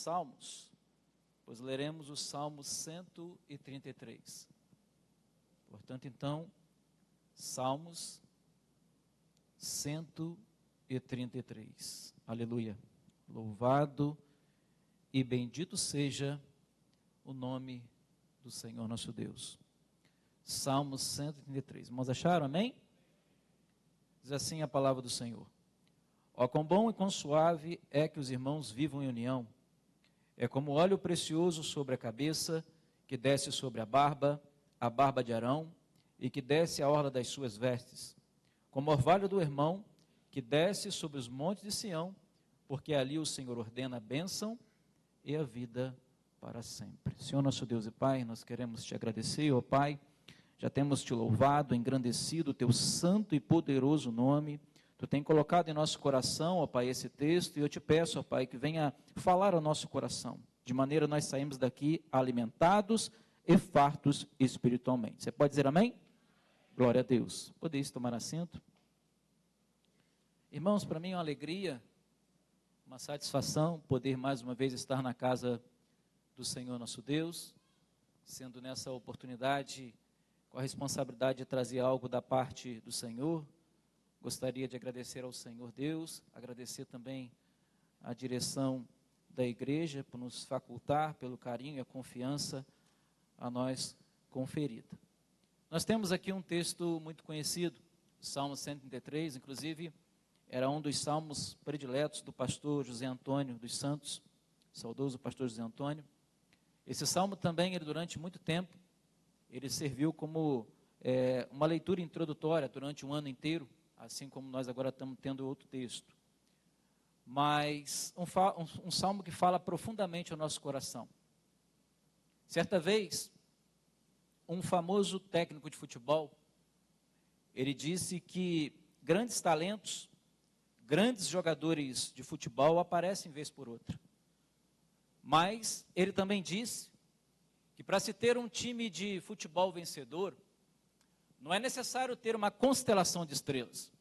Salmos, pois leremos o Salmo 133. Portanto, então, Salmos 133. Aleluia. Louvado e bendito seja o nome do Senhor nosso Deus. Salmos 133. Irmãos, acharam? Amém? Diz assim a palavra do Senhor. Ó, quão bom e quão suave é que os irmãos vivam em união. É como óleo precioso sobre a cabeça, que desce sobre a barba de Arão, e que desce a orla das suas vestes. Como orvalho do irmão, que desce sobre os montes de Sião, porque ali o Senhor ordena a bênção e a vida para sempre. Senhor nosso Deus e Pai, nós queremos te agradecer, ó Pai, já temos te louvado, engrandecido o teu santo e poderoso nome. Tu tem colocado em nosso coração, ó Pai, esse texto, e eu te peço, ó Pai, que venha falar ao nosso coração, de maneira nós saímos daqui alimentados e fartos espiritualmente. Você pode dizer amém? Glória a Deus. Podeis tomar assento? Irmãos, para mim é uma alegria, uma satisfação poder mais uma vez estar na casa do Senhor nosso Deus, sendo nessa oportunidade com a responsabilidade de trazer algo da parte do Senhor. Gostaria de agradecer ao Senhor Deus, agradecer também a direção da igreja por nos facultar, pelo carinho e a confiança a nós conferida. Nós temos aqui um texto muito conhecido, Salmo 133, inclusive era um dos salmos prediletos do pastor José Antônio dos Santos, saudoso pastor José Antônio. Esse salmo também, ele durante muito tempo, ele serviu como uma leitura introdutória durante um ano inteiro, assim como nós agora estamos tendo outro texto. Mas um salmo que fala profundamente ao nosso coração. Certa vez, um famoso técnico de futebol, ele disse que grandes talentos, grandes jogadores de futebol aparecem vez por outra. Mas ele também disse que para se ter um time de futebol vencedor, não é necessário ter uma constelação de estrelas.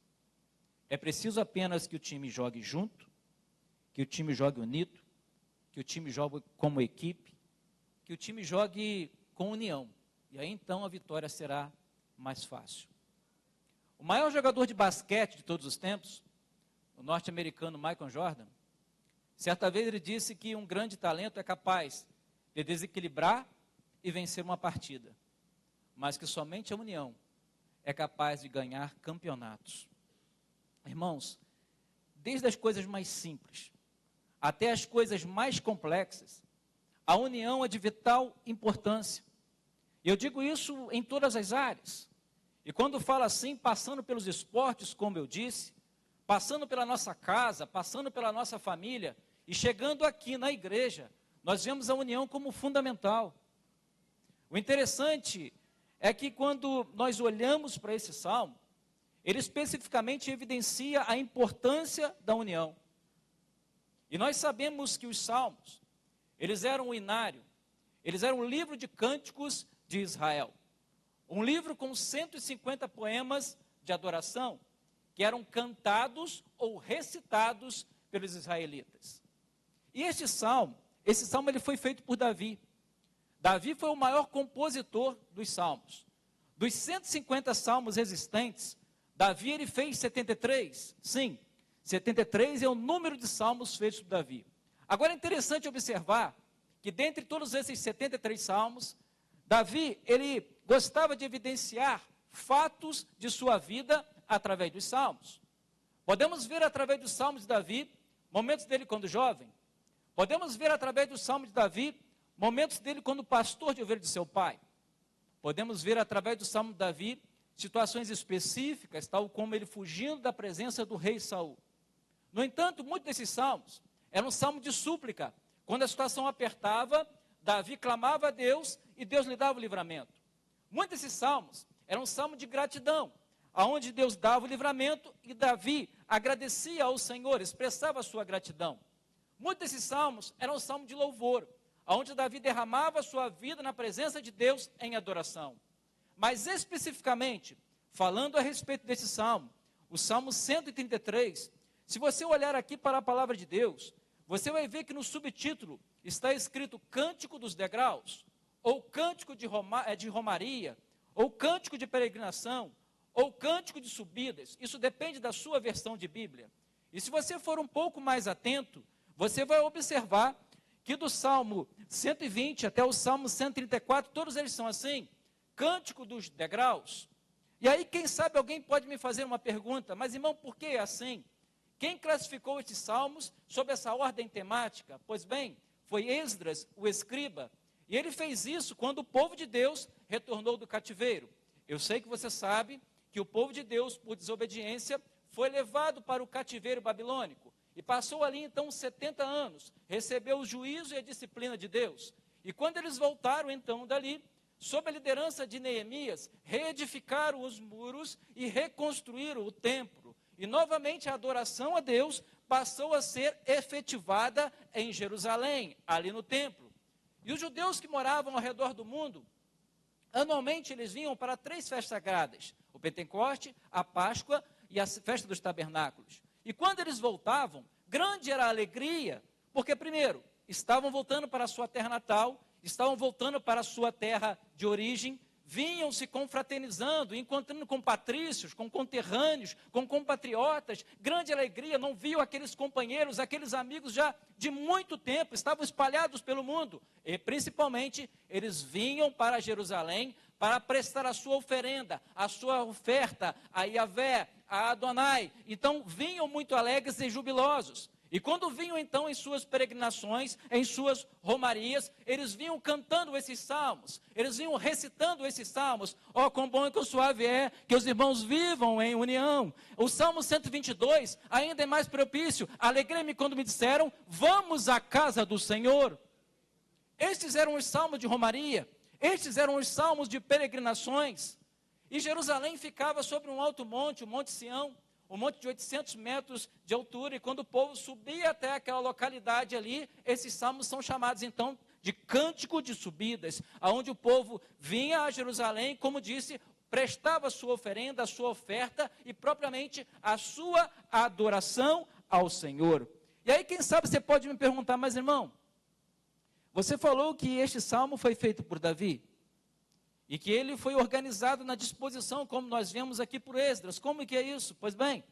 É preciso apenas que o time jogue junto, que o time jogue unido, que o time jogue como equipe, que o time jogue com união. E aí então a vitória será mais fácil. O maior jogador de basquete de todos os tempos, o norte-americano Michael Jordan, certa vez ele disse que um grande talento é capaz de desequilibrar e vencer uma partida, mas que somente a união é capaz de ganhar campeonatos. Irmãos, desde as coisas mais simples até as coisas mais complexas, a união é de vital importância. E eu digo isso em todas as áreas. E quando falo assim, passando pelos esportes, como eu disse, passando pela nossa casa, passando pela nossa família, e chegando aqui na igreja, nós vemos a união como fundamental. O interessante é que quando nós olhamos para esse salmo, ele especificamente evidencia a importância da união. E nós sabemos que os salmos, eles eram um inário, eles eram um livro de cânticos de Israel. Um livro com 150 poemas de adoração, que eram cantados ou recitados pelos israelitas. E esse salmo ele foi feito por Davi. Davi foi o maior compositor dos salmos. Dos 150 salmos existentes, Davi ele fez 73. Sim, 73 é o número de salmos feitos por Davi. Agora é interessante observar que dentre todos esses 73 salmos, Davi, ele gostava de evidenciar fatos de sua vida através dos salmos. Podemos ver através dos salmos de Davi, momentos dele quando jovem. Podemos ver através dos salmos de Davi, momentos dele quando pastor de ovelhas de seu pai. Podemos ver através do salmo de Davi, situações específicas, tal como ele fugindo da presença do rei Saul. No entanto, muitos desses salmos eram um salmo de súplica. Quando a situação apertava, Davi clamava a Deus e Deus lhe dava o livramento. Muitos desses salmos eram um salmo de gratidão, aonde Deus dava o livramento e Davi agradecia ao Senhor, expressava a sua gratidão. Muitos desses salmos eram um salmo de louvor, aonde Davi derramava a sua vida na presença de Deus em adoração. Mas especificamente, falando a respeito desse salmo, o Salmo 133, se você olhar aqui para a palavra de Deus, você vai ver que no subtítulo está escrito Cântico dos Degraus, ou Cântico de Romaria, ou Cântico de Peregrinação, ou Cântico de Subidas. Isso depende da sua versão de Bíblia. E se você for um pouco mais atento, você vai observar que do Salmo 120 até o Salmo 134, todos eles são assim, Cântico dos Degraus. E aí, quem sabe, alguém pode me fazer uma pergunta, mas irmão, por que é assim? Quem classificou estes salmos sob essa ordem temática? Pois bem, foi Esdras, o escriba, e ele fez isso quando o povo de Deus retornou do cativeiro. Eu sei que você sabe que o povo de Deus, por desobediência, foi levado para o cativeiro babilônico, e passou ali então 70 anos, recebeu o juízo e a disciplina de Deus. E quando eles voltaram então dali, sob a liderança de Neemias, reedificaram os muros e reconstruíram o templo. E novamente a adoração a Deus passou a ser efetivada em Jerusalém, ali no templo. E os judeus que moravam ao redor do mundo, anualmente eles vinham para 3 festas sagradas: o Pentecoste, a Páscoa e a festa dos tabernáculos. E quando eles voltavam, grande era a alegria, porque primeiro, estavam voltando para a sua terra natal, estavam voltando para a sua terra de origem, vinham se confraternizando, encontrando com patrícios, com conterrâneos, com compatriotas, grande alegria, não viam aqueles companheiros, aqueles amigos já de muito tempo, estavam espalhados pelo mundo, e principalmente eles vinham para Jerusalém para prestar a sua oferenda, a sua oferta a Yahvé, a Adonai. Então vinham muito alegres e jubilosos. E quando vinham então em suas peregrinações, em suas romarias, eles vinham cantando esses salmos, eles vinham recitando esses salmos. Ó, quão bom e quão suave é que os irmãos vivam em união. O Salmo 122 ainda é mais propício. Alegrei-me quando me disseram, vamos à casa do Senhor. Estes eram os salmos de romaria, estes eram os salmos de peregrinações. E Jerusalém ficava sobre um alto monte, o Monte Sião, um monte de 800 metros de altura, e quando o povo subia até aquela localidade ali, esses salmos são chamados então de cântico de subidas, aonde o povo vinha a Jerusalém, como disse, prestava a sua oferenda, a sua oferta e propriamente a sua adoração ao Senhor. E aí quem sabe você pode me perguntar, mas irmão, você falou que este salmo foi feito por Davi, e que ele foi organizado na disposição, como nós vemos aqui por Esdras. Como que é isso? Pois bem,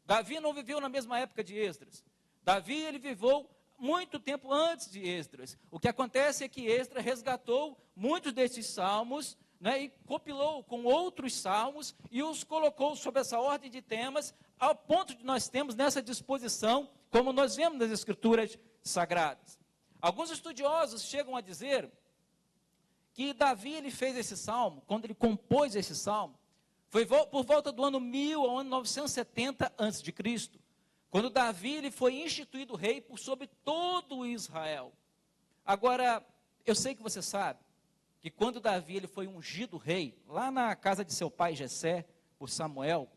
Davi não viveu na mesma época de Esdras. Davi, ele viveu muito tempo antes de Esdras. O que acontece é que Esdras resgatou muitos desses salmos, né, e compilou com outros salmos e os colocou sob essa ordem de temas, ao ponto de nós temos nessa disposição, como nós vemos nas Escrituras Sagradas. Alguns estudiosos chegam a dizer que Davi ele fez esse salmo, quando ele compôs esse salmo, foi por volta do ano 1000 ao ano 970 a.C., quando Davi ele foi instituído rei por sobre todo o Israel. Agora, eu sei que você sabe, que quando Davi ele foi ungido rei, lá na casa de seu pai Jessé, por Samuel,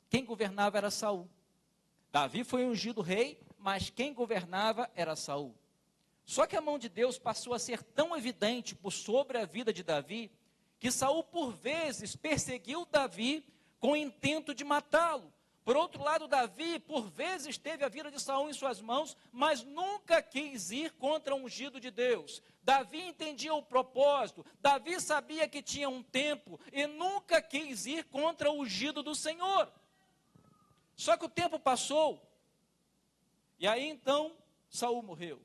quem governava era Saul. Davi foi ungido rei, mas quem governava era Saul. Só que a mão de Deus passou a ser tão evidente por sobre a vida de Davi, que Saul por vezes perseguiu Davi com o intento de matá-lo. Por outro lado, Davi por vezes teve a vida de Saul em suas mãos, mas nunca quis ir contra o ungido de Deus. Davi entendia o propósito, Davi sabia que tinha um tempo e nunca quis ir contra o ungido do Senhor. Só que o tempo passou, e aí então Saul morreu.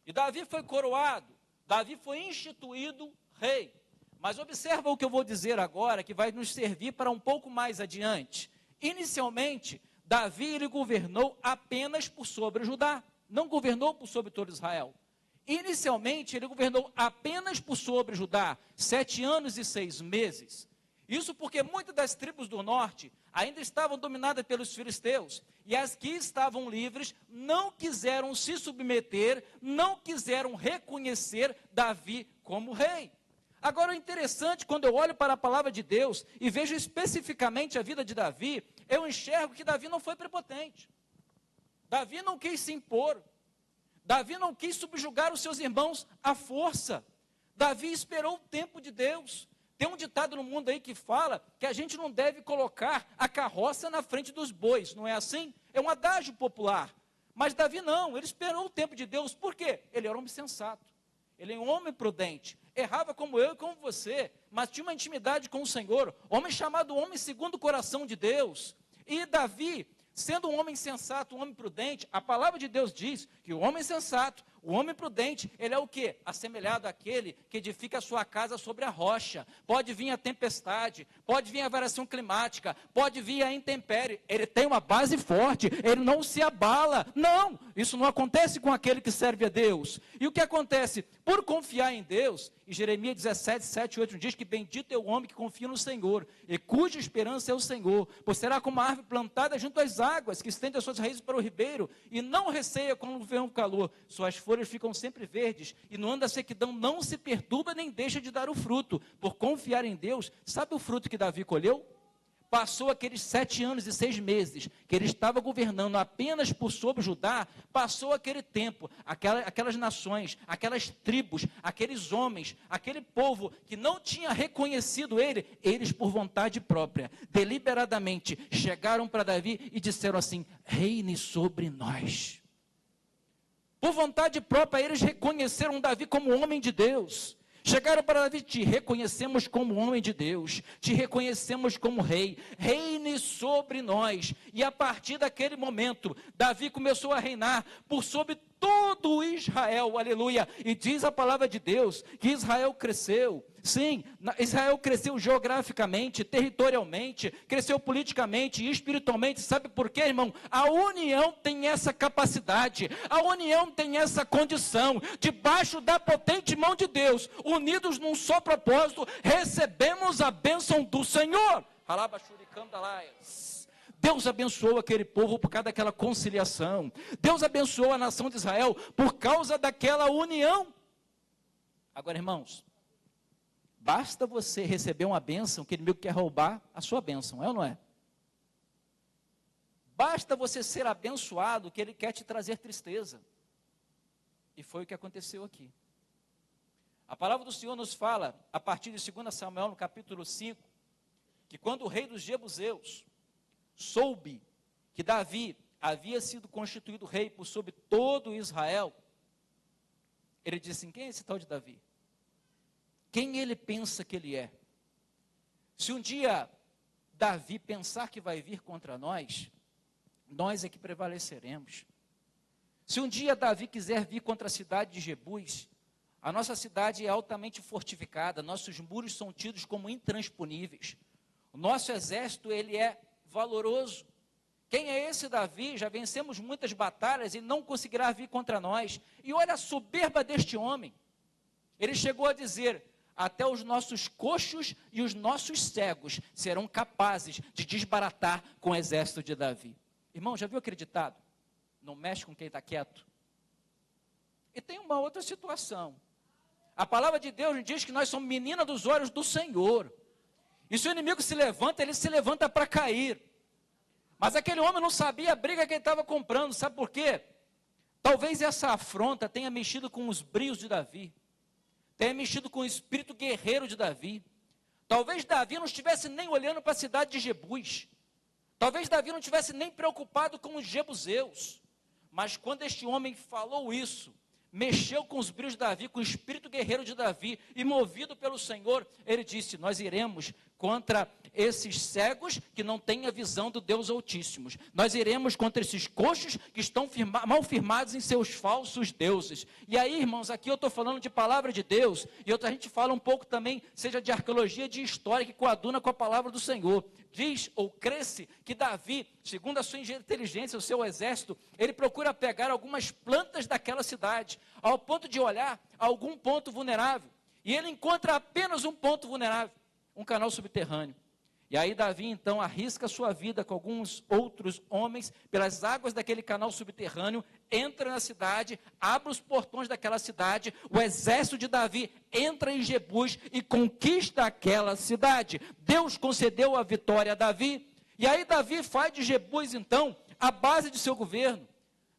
E Davi foi coroado, Davi foi instituído rei. Mas observa o que eu vou dizer agora, que vai nos servir para um pouco mais adiante. Inicialmente, Davi ele governou apenas por sobre Judá, não governou por sobre todo Israel. Inicialmente, ele governou apenas por sobre Judá, 7 anos e 6 meses. Isso porque muitas das tribos do norte ainda estavam dominadas pelos filisteus, e as que estavam livres não quiseram se submeter, não quiseram reconhecer Davi como rei. Agora, o interessante, quando eu olho para a palavra de Deus e vejo especificamente a vida de Davi, eu enxergo que Davi não foi prepotente. Davi não quis se impor. Davi não quis subjugar os seus irmãos à força. Davi esperou o tempo de Deus. Tem um ditado no mundo aí que fala que a gente não deve colocar a carroça na frente dos bois, não é assim? É um adágio popular. Mas Davi não, ele esperou o tempo de Deus. Por quê? Ele era um homem sensato. Ele é um homem prudente. Errava como eu e como você, mas tinha uma intimidade com o Senhor. Homem chamado homem segundo o coração de Deus. E Davi, sendo um homem sensato, um homem prudente, a palavra de Deus diz que o homem sensato, o homem prudente, ele é o quê? Assemelhado àquele que edifica a sua casa sobre a rocha. Pode vir a tempestade, pode vir a variação climática, pode vir a intempérie. Ele tem uma base forte, ele não se abala. Não, isso não acontece com aquele que serve a Deus. E o que acontece? Por confiar em Deus, e Jeremias 17, 7 e 8 diz que bendito é o homem que confia no Senhor, e cuja esperança é o Senhor, pois será como uma árvore plantada junto às águas, que estende as suas raízes para o ribeiro, e não receia quando vem o calor. Suas folhas ficam sempre verdes, e no ano da sequidão não se perturba nem deixa de dar o fruto. Por confiar em Deus, sabe o fruto que Davi colheu? Passou aqueles 7 anos e 6 meses, que ele estava governando apenas por sobre Judá, passou aquele tempo, aquelas nações, aquelas tribos, aqueles homens, aquele povo que não tinha reconhecido ele, eles por vontade própria, deliberadamente, chegaram para Davi e disseram assim: reine sobre nós. Por vontade própria, eles reconheceram Davi como homem de Deus. Chegaram para Davi: te reconhecemos como homem de Deus, te reconhecemos como rei, reine sobre nós. E a partir daquele momento, Davi começou a reinar por sobre todo Israel, aleluia. E diz a palavra de Deus que Israel cresceu. Sim, Israel cresceu geograficamente, territorialmente, cresceu politicamente e espiritualmente. Sabe por quê, irmão? A união tem essa capacidade, a união tem essa condição. Debaixo da potente mão de Deus, unidos num só propósito, recebemos a bênção do Senhor. Deus abençoou aquele povo por causa daquela conciliação. Deus abençoou a nação de Israel por causa daquela união. Agora, irmãos, basta você receber uma bênção que o inimigo quer roubar a sua bênção, é ou não é? Basta você ser abençoado que ele quer te trazer tristeza. E foi o que aconteceu aqui. A palavra do Senhor nos fala, a partir de 2 Samuel, no capítulo 5, que quando o rei dos Jebuseus soube que Davi havia sido constituído rei por sobre todo Israel, ele disse assim: quem é esse tal de Davi? Quem ele pensa que ele é? Se um dia Davi pensar que vai vir contra nós, nós é que prevaleceremos. Se um dia Davi quiser vir contra a cidade de Jebus, a nossa cidade é altamente fortificada, nossos muros são tidos como intransponíveis. O nosso exército, ele é valoroso. Quem é esse Davi? Já vencemos muitas batalhas e não conseguirá vir contra nós. E olha a soberba deste homem. Ele chegou a dizer: até os nossos coxos e os nossos cegos serão capazes de desbaratar com o exército de Davi. Irmão, já viu aquele ditado? Não mexe com quem está quieto. E tem uma outra situação. A palavra de Deus diz que nós somos menina dos olhos do Senhor. E se o inimigo se levanta, ele se levanta para cair. Mas aquele homem não sabia a briga que ele estava comprando. Sabe por quê? Talvez essa afronta tenha mexido com os brios de Davi, tenha mexido com o espírito guerreiro de Davi. Talvez Davi não estivesse nem olhando para a cidade de Jebus. Talvez Davi não estivesse nem preocupado com os jebuseus. Mas quando este homem falou isso, mexeu com os brios de Davi, com o espírito guerreiro de Davi, e movido pelo Senhor, ele disse: nós iremos contra esses cegos que não têm a visão do Deus Altíssimo. Nós iremos contra esses coxos que estão mal firmados em seus falsos deuses. E aí, irmãos, aqui eu estou falando de palavra de Deus, e a gente fala um pouco também, seja de arqueologia, de história, que coaduna com a palavra do Senhor. Diz, ou cresce, que Davi, segundo a sua inteligência, o seu exército, ele procura pegar algumas plantas daquela cidade, ao ponto de olhar algum ponto vulnerável. E ele encontra apenas um ponto vulnerável, um canal subterrâneo. E aí Davi então arrisca a sua vida com alguns outros homens pelas águas daquele canal subterrâneo, entra na cidade, abre os portões daquela cidade, o exército de Davi entra em Jebus e conquista aquela cidade. Deus concedeu a vitória a Davi, e aí Davi faz de Jebus então a base de seu governo.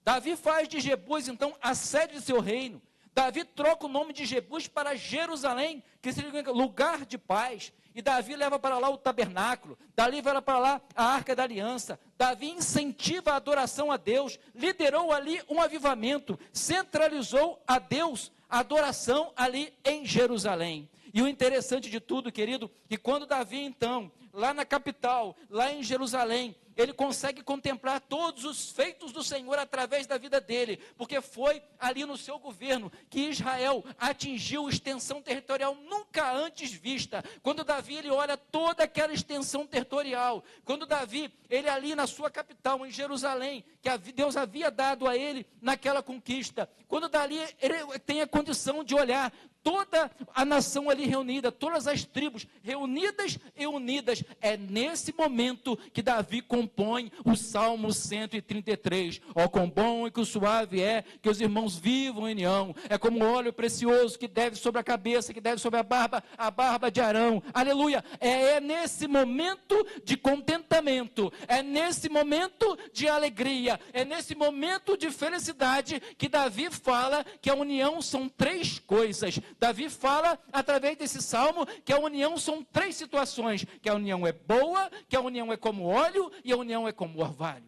Davi faz de Jebus então a sede de seu reino. Davi troca o nome de Jebus para Jerusalém, que significa lugar de paz. E Davi leva para lá o tabernáculo, Davi leva para lá a arca da aliança, Davi incentiva a adoração a Deus, liderou ali um avivamento, centralizou a Deus, a adoração ali em Jerusalém. E o interessante de tudo, querido, que quando Davi então, lá na capital, lá em Jerusalém, ele consegue contemplar todos os feitos do Senhor através da vida dele, porque foi ali no seu governo que Israel atingiu extensão territorial nunca antes vista. Quando Davi, ele olha toda aquela extensão territorial, quando Davi, ele ali na sua capital, em Jerusalém, que Deus havia dado a ele naquela conquista, quando dali ele tem a condição de olhar toda a nação ali reunida, todas as tribos reunidas e unidas, é nesse momento que Davi compõe o Salmo 133, ó quão bom e que suave é que os irmãos vivam em união, é como óleo precioso que deve sobre a cabeça, que deve sobre a barba de Arão, aleluia, é nesse momento de contentamento, é nesse momento de alegria, é nesse momento de felicidade que Davi fala que a união são três coisas. Davi fala, através desse salmo, que a união são três situações, que a união é boa, que a união é como óleo e a união é como orvalho.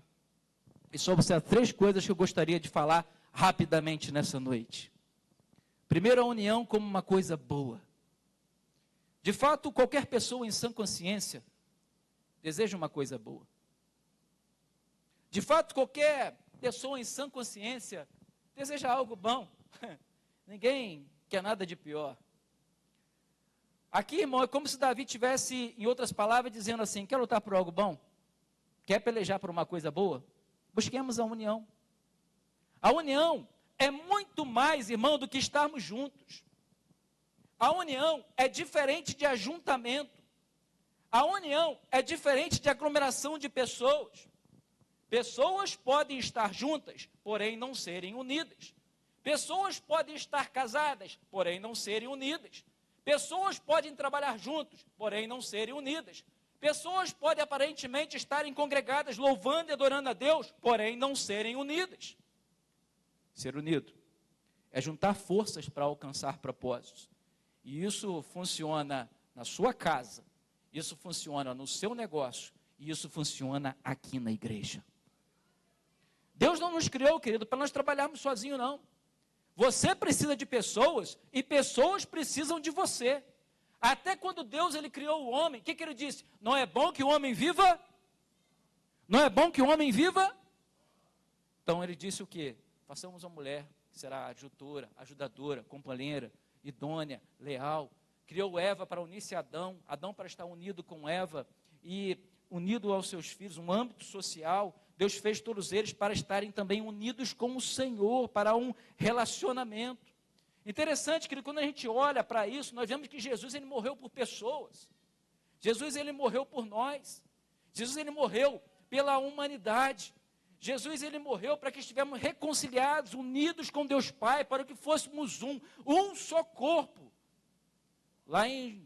E sobre essas três coisas que eu gostaria de falar rapidamente nessa noite. Primeiro, a união como uma coisa boa. De fato, qualquer pessoa em sã consciência deseja uma coisa boa. De fato, qualquer pessoa em sã consciência deseja algo bom. Ninguém quer nada de pior. Aqui, irmão, é como se Davi tivesse, em outras palavras, dizendo assim: quer lutar por algo bom? Quer pelejar por uma coisa boa? Busquemos a união. A união é muito mais, irmão, do que estarmos juntos. A união é diferente de ajuntamento. A união é diferente de aglomeração de pessoas. Pessoas podem estar juntas, porém não serem unidas. Pessoas podem estar casadas, porém não serem unidas. Pessoas podem trabalhar juntos, porém não serem unidas. Pessoas podem aparentemente estarem congregadas, louvando e adorando a Deus, porém não serem unidas. Ser unido é juntar forças para alcançar propósitos. E isso funciona na sua casa, isso funciona no seu negócio, e isso funciona aqui na igreja. Deus não nos criou, querido, para nós trabalharmos sozinhos, não. Você precisa de pessoas e pessoas precisam de você. Até quando Deus ele criou o homem, o que ele disse? Não é bom que o homem viva? Não é bom que o homem viva? Então ele disse o quê? Façamos uma mulher que será ajutora, ajudadora, companheira, idônea, leal. Criou Eva para unir-se a Adão, Adão para estar unido com Eva e unido aos seus filhos, um âmbito social. Deus fez todos eles para estarem também unidos com o Senhor, para um relacionamento. Interessante que quando a gente olha para isso, nós vemos que Jesus ele morreu por pessoas. Jesus ele morreu por nós. Jesus ele morreu pela humanidade. Jesus ele morreu para que estivéssemos reconciliados, unidos com Deus Pai, para que fôssemos um só corpo. Lá em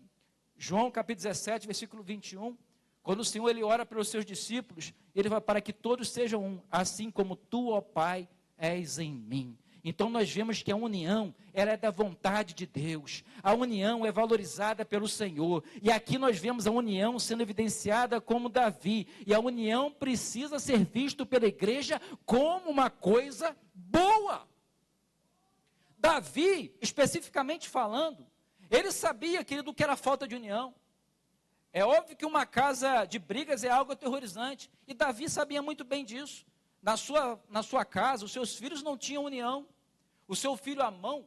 João capítulo 17, versículo 21, quando o Senhor ele ora pelos seus discípulos, ele vai para que todos sejam um, assim como tu, ó Pai, és em mim. Então nós vemos que a união, ela é da vontade de Deus. A união é valorizada pelo Senhor. E aqui nós vemos a união sendo evidenciada como Davi. E a união precisa ser vista pela igreja como uma coisa boa. Davi, especificamente falando, ele sabia, querido, o que era falta de união. É óbvio que uma casa de brigas é algo aterrorizante. E Davi sabia muito bem disso. Na sua casa, os seus filhos não tinham união. O seu filho Amon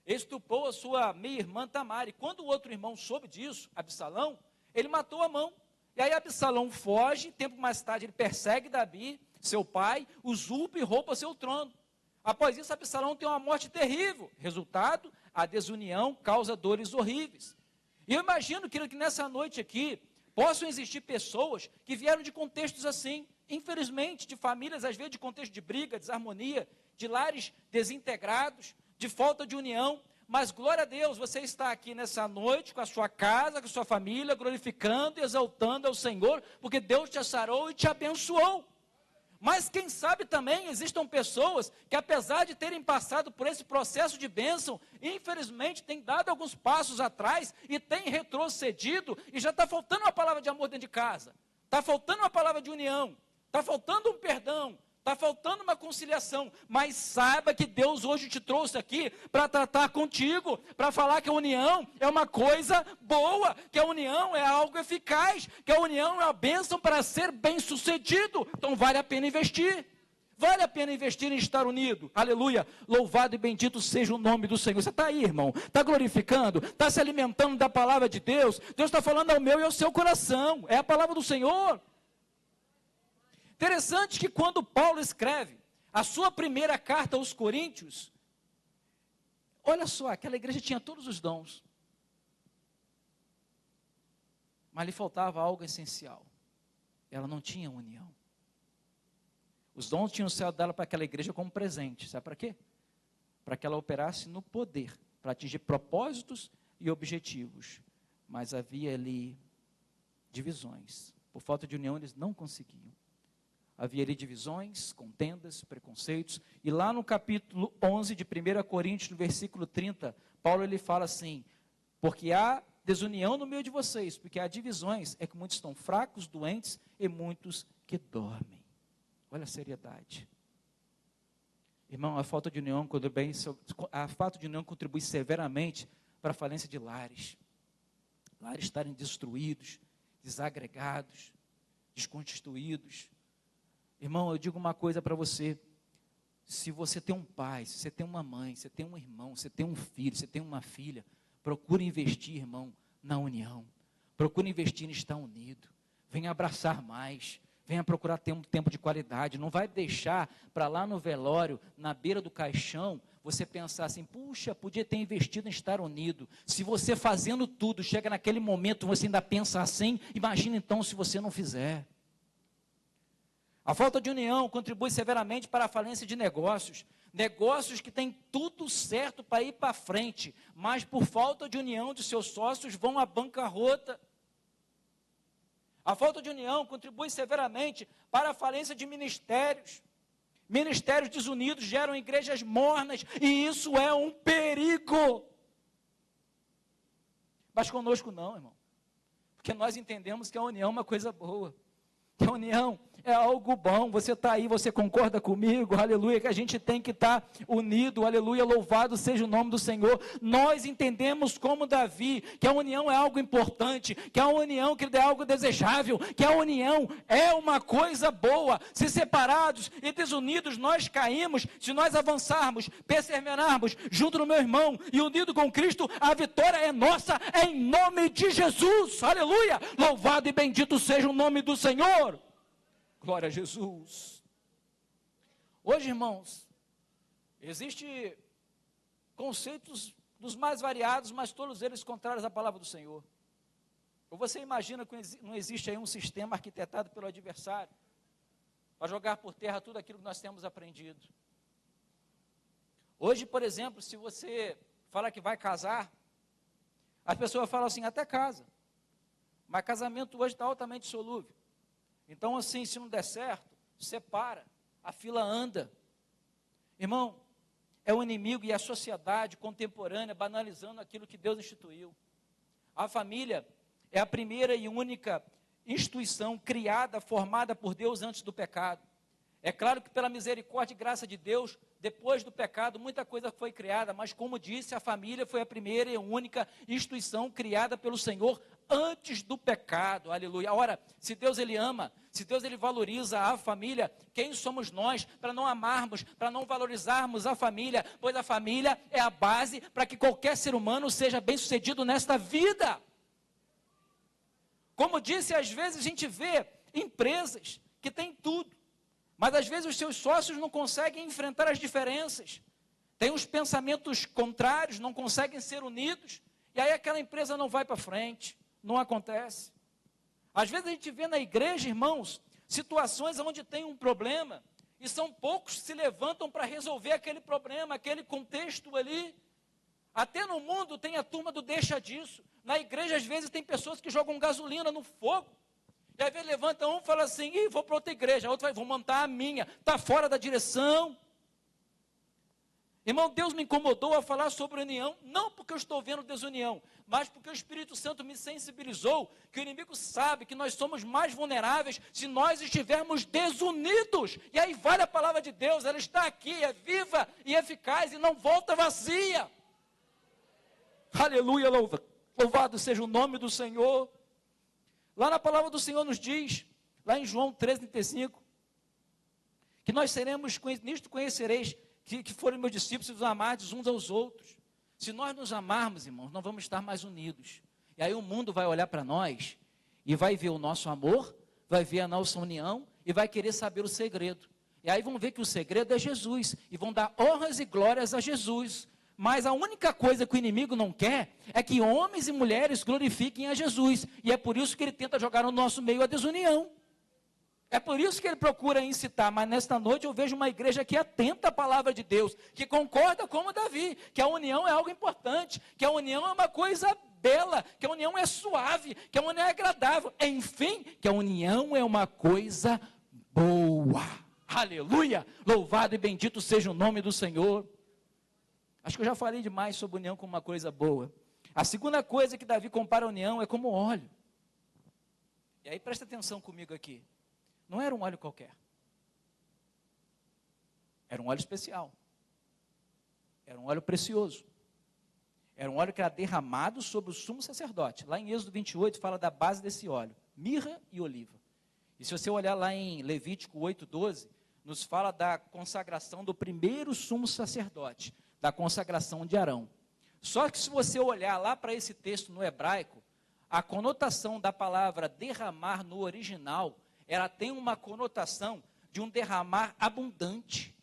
estupou a sua meia-irmã Tamar. E quando o outro irmão soube disso, Absalão, ele matou Amon. E aí Absalão foge, tempo mais tarde ele persegue Davi, seu pai, usurpa e rouba seu trono. Após isso, Absalão tem uma morte terrível. Resultado, a desunião causa dores horríveis. E eu imagino, querido, que nessa noite aqui, possam existir pessoas que vieram de contextos assim, infelizmente, de famílias, às vezes de contexto de briga, desarmonia, de lares desintegrados, de falta de união, mas glória a Deus, você está aqui nessa noite, com a sua casa, com a sua família, glorificando e exaltando ao Senhor, porque Deus te sarou e te abençoou. Mas quem sabe também existam pessoas que, apesar de terem passado por esse processo de bênção, infelizmente têm dado alguns passos atrás e têm retrocedido, e já está faltando uma palavra de amor dentro de casa, está faltando uma palavra de união, está faltando um perdão, está faltando uma conciliação. Mas saiba que Deus hoje te trouxe aqui para tratar contigo, para falar que a união é uma coisa boa, que a união é algo eficaz, que a união é uma bênção para ser bem sucedido. Então vale a pena investir. Vale a pena investir em estar unido. Aleluia. Louvado e bendito seja o nome do Senhor. Você está aí, irmão? Está glorificando? Está se alimentando da palavra de Deus? Deus está falando ao meu e ao seu coração. É a palavra do Senhor. Interessante que quando Paulo escreve a sua primeira carta aos Coríntios, olha só, aquela igreja tinha todos os dons, mas lhe faltava algo essencial. Ela não tinha união. Os dons tinham sido dados para aquela igreja como presente. Sabe para quê? Para que ela operasse no poder, para atingir propósitos e objetivos. Mas havia ali divisões. Por falta de união, eles não conseguiam. Havia ali divisões, contendas, preconceitos. E lá no capítulo 11 de 1 Coríntios, no versículo 30, Paulo ele fala assim: porque há desunião no meio de vocês, porque há divisões, é que muitos estão fracos, doentes e muitos que dormem. Olha a seriedade. Irmão, a falta de união contribui severamente para a falência de lares. Lares estarem destruídos, desagregados, desconstituídos. Irmão, eu digo uma coisa para você: se você tem um pai, se você tem uma mãe, se você tem um irmão, se você tem um filho, se você tem uma filha, procure investir, irmão, na união. Procure investir em estar unido. Venha abraçar mais. Venha procurar ter um tempo de qualidade. Não vai deixar para lá no velório, na beira do caixão, você pensar assim: puxa, podia ter investido em estar unido. Se você fazendo tudo, chega naquele momento, você ainda pensa assim, imagina então se você não fizer. A falta de união contribui severamente para a falência de negócios. Negócios que têm tudo certo para ir para frente, mas por falta de união de seus sócios vão à bancarrota. A falta de união contribui severamente para a falência de ministérios. Ministérios desunidos geram igrejas mornas, e isso é um perigo. Mas conosco não, irmão. Porque nós entendemos que a união é uma coisa boa. Que a união é algo bom. Você está aí, você concorda comigo? Aleluia, que a gente tem que estar unido. Aleluia, louvado seja o nome do Senhor. Nós entendemos como Davi, que a união é algo importante, que a união que é algo desejável, que a união é uma coisa boa. Se separados e desunidos nós caímos, se nós avançarmos, perseverarmos junto no meu irmão e unido com Cristo, a vitória é nossa em nome de Jesus. Aleluia, louvado e bendito seja o nome do Senhor. Glória a Jesus. Hoje, irmãos, existem conceitos dos mais variados, mas todos eles contrários à palavra do Senhor. Ou você imagina que não existe aí um sistema arquitetado pelo adversário para jogar por terra tudo aquilo que nós temos aprendido? Hoje, por exemplo, se você fala que vai casar, as pessoas falam assim: até casa, mas casamento hoje está altamente solúvel. Então, assim, se não der certo, separa, a fila anda. Irmão, é o inimigo e a sociedade contemporânea banalizando aquilo que Deus instituiu. A família é a primeira e única instituição criada, formada por Deus antes do pecado. É claro que pela misericórdia e graça de Deus, depois do pecado, muita coisa foi criada, mas como disse, a família foi a primeira e única instituição criada pelo Senhor antes do pecado. Aleluia. Ora, se Deus ele ama, se Deus ele valoriza a família, quem somos nós para não amarmos, para não valorizarmos a família? Pois a família é a base para que qualquer ser humano seja bem-sucedido nesta vida. Como disse, às vezes a gente vê empresas que têm tudo, mas às vezes os seus sócios não conseguem enfrentar as diferenças, têm os pensamentos contrários, não conseguem ser unidos, e aí aquela empresa não vai para frente, não acontece. Às vezes a gente vê na igreja, irmãos, situações onde tem um problema, e são poucos que se levantam para resolver aquele problema, aquele contexto ali. Até no mundo tem a turma do deixa disso. Na igreja, às vezes, tem pessoas que jogam gasolina no fogo, E às vezes levanta um e fala assim, ih, vou para outra igreja, a outra vai, vou montar a minha, está fora da direção. Irmão, Deus me incomodou a falar sobre união, não porque eu estou vendo desunião, mas porque o Espírito Santo me sensibilizou, que o inimigo sabe que nós somos mais vulneráveis se nós estivermos desunidos. E aí vale a palavra de Deus, ela está aqui, é viva e eficaz e não volta vazia. Aleluia, louvado seja o nome do Senhor. Lá na palavra do Senhor nos diz, lá em João 13:35, que nós seremos, nisto conhecereis, que forem meus discípulos, se os amardes uns aos outros. Se nós nos amarmos, irmãos, nós vamos estar mais unidos. E aí o mundo vai olhar para nós e vai ver o nosso amor, vai ver a nossa união e vai querer saber o segredo. E aí vão ver que o segredo é Jesus e vão dar honras e glórias a Jesus. Mas a única coisa que o inimigo não quer é que homens e mulheres glorifiquem a Jesus. E é por isso que ele tenta jogar no nosso meio a desunião. É por isso que ele procura incitar, mas nesta noite eu vejo uma igreja que atenta à palavra de Deus, que concorda como Davi, que a união é algo importante, que a união é uma coisa bela, que a união é suave, que a união é agradável, enfim, que a união é uma coisa boa. Aleluia! Louvado e bendito seja o nome do Senhor. Acho que eu já falei demais sobre união como uma coisa boa. A segunda coisa que Davi compara a união é como óleo. E aí presta atenção comigo aqui. Não era um óleo qualquer. Era um óleo especial. Era um óleo precioso. Era um óleo que era derramado sobre o sumo sacerdote. Lá em Êxodo 28 fala da base desse óleo, mirra e oliva. E se você olhar lá em Levítico 8:12, nos fala da consagração do primeiro sumo sacerdote, da consagração de Arão. Só que se você olhar lá para esse texto no hebraico, a conotação da palavra derramar no original, ela tem uma conotação de um derramar abundante,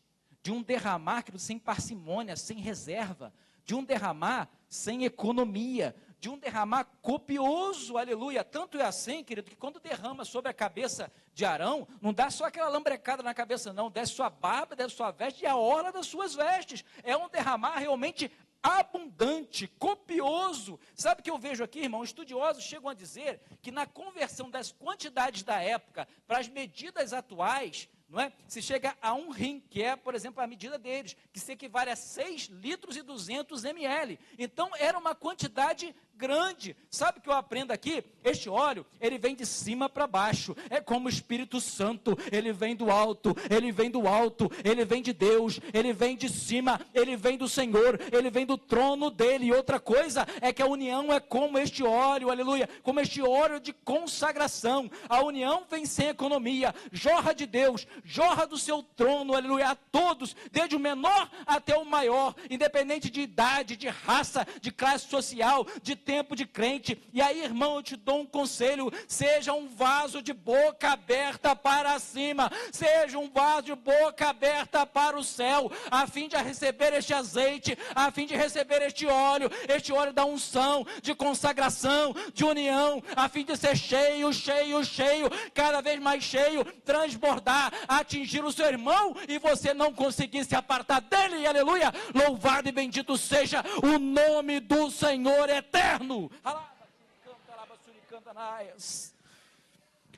de um derramar sem parcimônia, sem reserva, de um derramar sem economia, de um derramar copioso, aleluia. Tanto é assim, querido, que quando derrama sobre a cabeça de Arão, não dá só aquela lambrecada na cabeça não, desce sua barba, desce sua veste e a orla das suas vestes. É um derramar realmente abundante, copioso. Sabe o que eu vejo aqui, irmão? Estudiosos chegam a dizer que na conversão das quantidades da época para as medidas atuais, não é? Se chega a um rim, que é, por exemplo, a medida deles, que se equivale a 6 litros e 200 ml. Então, era uma quantidade grande. Sabe o que eu aprendo aqui? Este óleo, ele vem de cima para baixo. É como o Espírito Santo, ele vem do alto, ele vem do alto, ele vem de Deus, ele vem de cima, ele vem do Senhor, ele vem do trono dele. E outra coisa é que a união é como este óleo, aleluia, como este óleo de consagração. A união vem sem economia, jorra de Deus, jorra do seu trono, aleluia, a todos, desde o menor até o maior, independente de idade, de raça, de classe social, de tempo de crente. E aí, irmão, eu te dou um conselho: seja um vaso de boca aberta para cima, seja um vaso de boca aberta para o céu, a fim de receber este azeite, a fim de receber este óleo da unção, de consagração, de união, a fim de ser cheio, cheio, cheio, cada vez mais cheio, transbordar, atingir o seu irmão e você não conseguir se apartar dele. Aleluia, louvado e bendito seja o nome do Senhor eterno.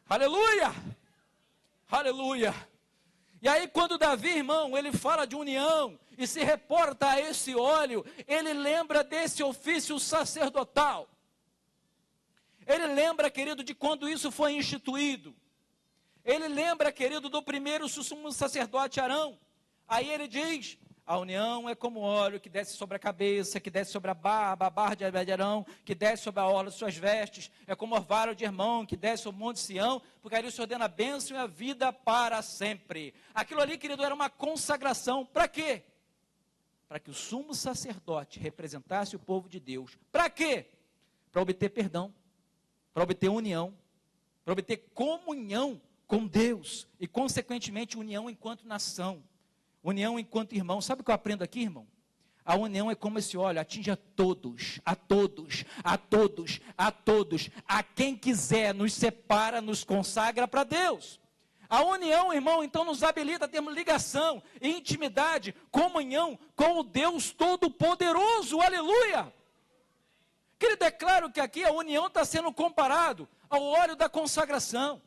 Aleluia, aleluia. E aí quando Davi, irmão, ele fala de união e se reporta a esse óleo, ele lembra desse ofício sacerdotal. Ele lembra, querido, de quando isso foi instituído. Ele lembra, querido, do primeiro sumo sacerdote Arão. Aí ele diz: a união é como óleo que desce sobre a cabeça, que desce sobre a barba de Arão, que desce sobre a orla de suas vestes. É como orvalho de Hermão, que desce sobre o monte Sião, porque ali se ordena a bênção e a vida para sempre. Aquilo ali, querido, era uma consagração. Para quê? Para que o sumo sacerdote representasse o povo de Deus. Para quê? Para obter perdão, para obter união, para obter comunhão com Deus e, consequentemente, união enquanto nação. União enquanto irmão. Sabe o que eu aprendo aqui, irmão? A união é como esse óleo, atinge a todos, a todos, a todos, a todos. A quem quiser, nos separa, nos consagra para Deus. A união, irmão, então nos habilita a termos ligação, intimidade, comunhão com o Deus Todo-Poderoso. Aleluia! Querido, é claro que aqui a união está sendo comparado ao óleo da consagração,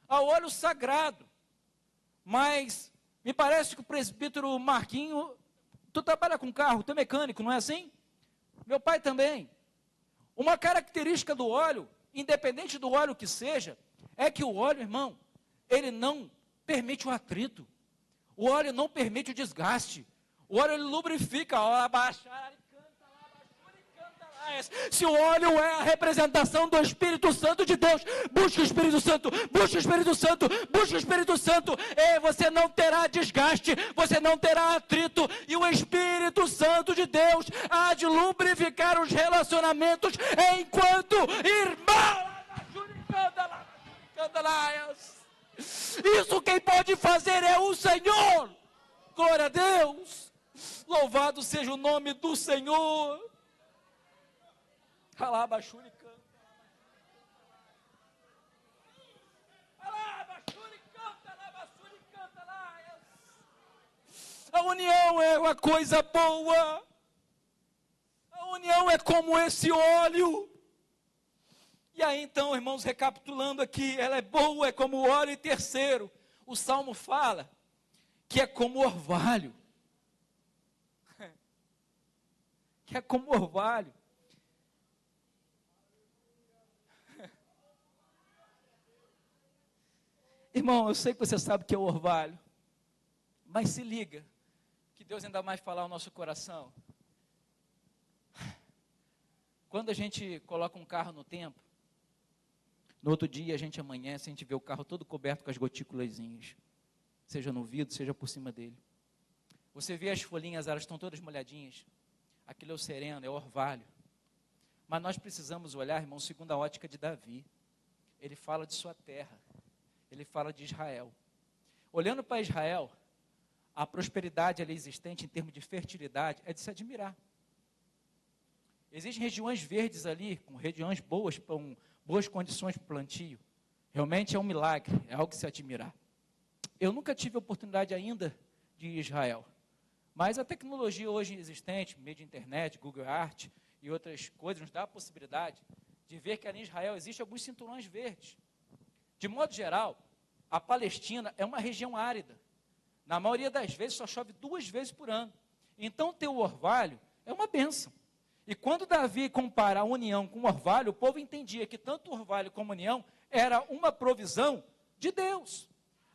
ao óleo sagrado. Mas me parece que o presbítero Marquinho, tu trabalha com carro, tu é mecânico, não é assim? Meu pai também. Uma característica do óleo, independente do óleo que seja, é que o óleo, irmão, ele não permite o atrito. O óleo não permite o desgaste. O óleo ele lubrifica, ó, abaixar. Se o óleo é a representação do Espírito Santo de Deus, busque o Espírito Santo, busque o Espírito Santo, busque o Espírito Santo, e você não terá desgaste, você não terá atrito, e o Espírito Santo de Deus há de lubrificar os relacionamentos, enquanto isso quem pode fazer é o Senhor. Glória a Deus, louvado seja o nome do Senhor. A união é uma coisa boa. A união é como esse óleo. E aí então, irmãos, recapitulando aqui, ela é boa, é como o óleo. E terceiro, o Salmo fala que é como orvalho. Que é como orvalho. Irmão, eu sei que você sabe que é o orvalho, mas se liga, que Deus ainda mais falar ao nosso coração. Quando a gente coloca um carro no tempo, no outro dia a gente amanhece, a gente vê o carro todo coberto com as gotículazinhas, seja no vidro, seja por cima dele. Você vê as folhinhas, elas estão todas molhadinhas, aquilo é o sereno, é o orvalho. Mas nós precisamos olhar, irmão, segundo a ótica de Davi. Ele fala de sua terra. Ele fala de Israel. Olhando para Israel, a prosperidade ali existente em termos de fertilidade é de se admirar. Existem regiões verdes ali, com regiões boas, com boas condições para o plantio. Realmente é um milagre, é algo que se admirar. Eu nunca tive a oportunidade ainda de ir a Israel, mas a tecnologia hoje existente, meio de internet, Google Earth e outras coisas, nos dá a possibilidade de ver que ali em Israel existem alguns cinturões verdes. De modo geral, a Palestina é uma região árida. Na maioria das vezes, só chove 2 vezes por ano. Então, ter o orvalho é uma bênção. E quando Davi compara a união com o orvalho, o povo entendia que tanto o orvalho como a união era uma provisão de Deus.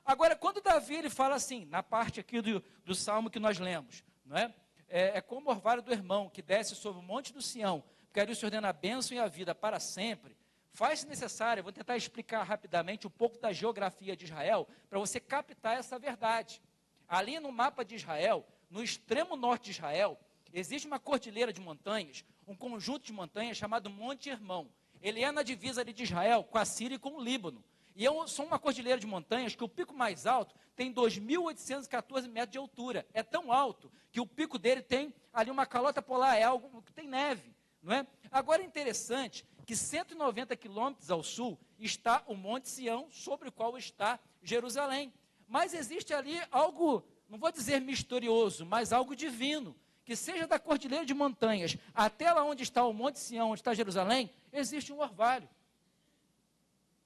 Agora, quando Davi ele fala assim, na parte aqui do salmo que nós lemos, não é? É como o orvalho do irmão que desce sobre o monte do Sião, porque ali se ordena a bênção e a vida para sempre. Faz-se necessário, eu vou tentar explicar rapidamente um pouco da geografia de Israel, para você captar essa verdade. Ali no mapa de Israel, no extremo norte de Israel, existe uma cordilheira de montanhas, um conjunto de montanhas chamado Monte Hermon. Ele é na divisa ali de Israel com a Síria e com o Líbano. E são uma cordilheira de montanhas que o pico mais alto tem 2.814 metros de altura. É tão alto que o pico dele tem ali uma calota polar, é algo que tem neve, não é? Agora é interessante que 190 quilômetros ao sul está o Monte Sião, sobre o qual está Jerusalém. Mas existe ali algo, não vou dizer misterioso, mas algo divino, que seja da cordilheira de montanhas até lá onde está o Monte Sião, onde está Jerusalém, existe um orvalho.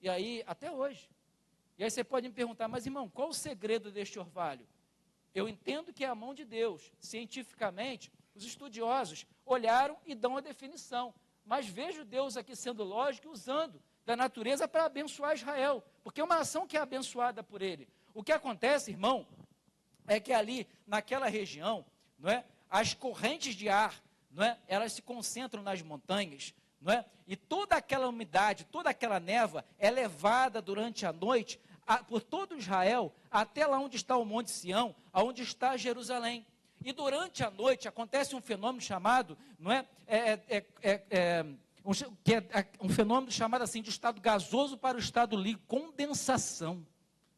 E aí, até hoje. E aí você pode me perguntar, mas irmão, qual o segredo deste orvalho? Eu entendo que é a mão de Deus. Cientificamente, os estudiosos olharam e dão a definição. Mas vejo Deus aqui sendo lógico e usando da natureza para abençoar Israel, porque é uma nação que é abençoada por ele. O que acontece, irmão, é que ali, naquela região, não é, as correntes de ar, não é, elas se concentram nas montanhas, não é, e toda aquela umidade, toda aquela névoa é levada durante a noite por todo Israel, até lá onde está o Monte Sião, aonde está Jerusalém. E durante a noite acontece um fenômeno chamado, não é, um fenômeno chamado assim de estado gasoso para o estado líquido, condensação.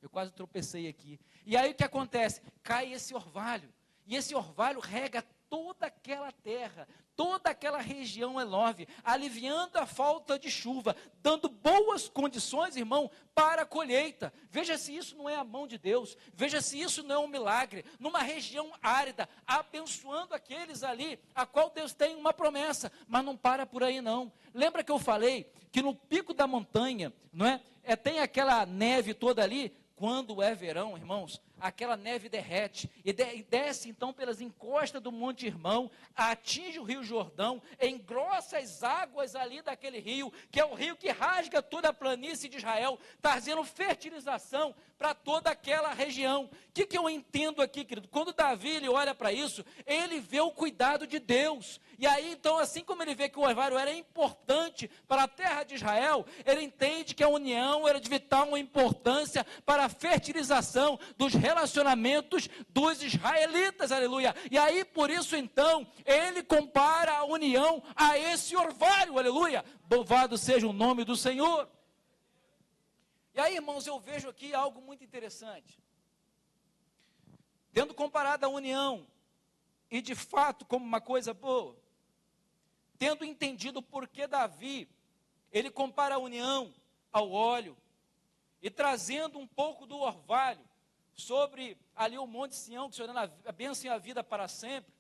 Eu quase tropecei aqui. E aí o que acontece? Cai esse orvalho, e esse orvalho rega toda aquela terra, toda aquela região enorme, aliviando a falta de chuva, dando boas condições, irmão, para a colheita. Veja se isso não é a mão de Deus, veja se isso não é um milagre, numa região árida, abençoando aqueles ali, a qual Deus tem uma promessa, mas não para por aí não. Lembra que eu falei que no pico da montanha, não é? Tem aquela neve toda ali. Quando é verão, irmãos, aquela neve derrete e desce então pelas encostas do Monte Hermon, atinge o Rio Jordão, engrossa as águas ali daquele rio, que é o rio que rasga toda a planície de Israel, trazendo fertilização para toda aquela região. O que eu entendo aqui, querido? Quando Davi ele olha para isso, ele vê o cuidado de Deus. E aí, então, assim como ele vê que o orvalho era importante para a terra de Israel, ele entende que a união era de vital importância para a fertilização dos relacionamentos dos israelitas, aleluia. E aí, por isso, então, ele compara a união a esse orvalho, aleluia. Louvado seja o nome do Senhor. E aí, irmãos, eu vejo aqui algo muito interessante. Tendo comparado a união, e de fato como uma coisa boa, tendo entendido por que Davi, ele compara a união ao óleo, e trazendo um pouco do orvalho, sobre ali o Monte Sião, que se orando a bênção e a vida para sempre,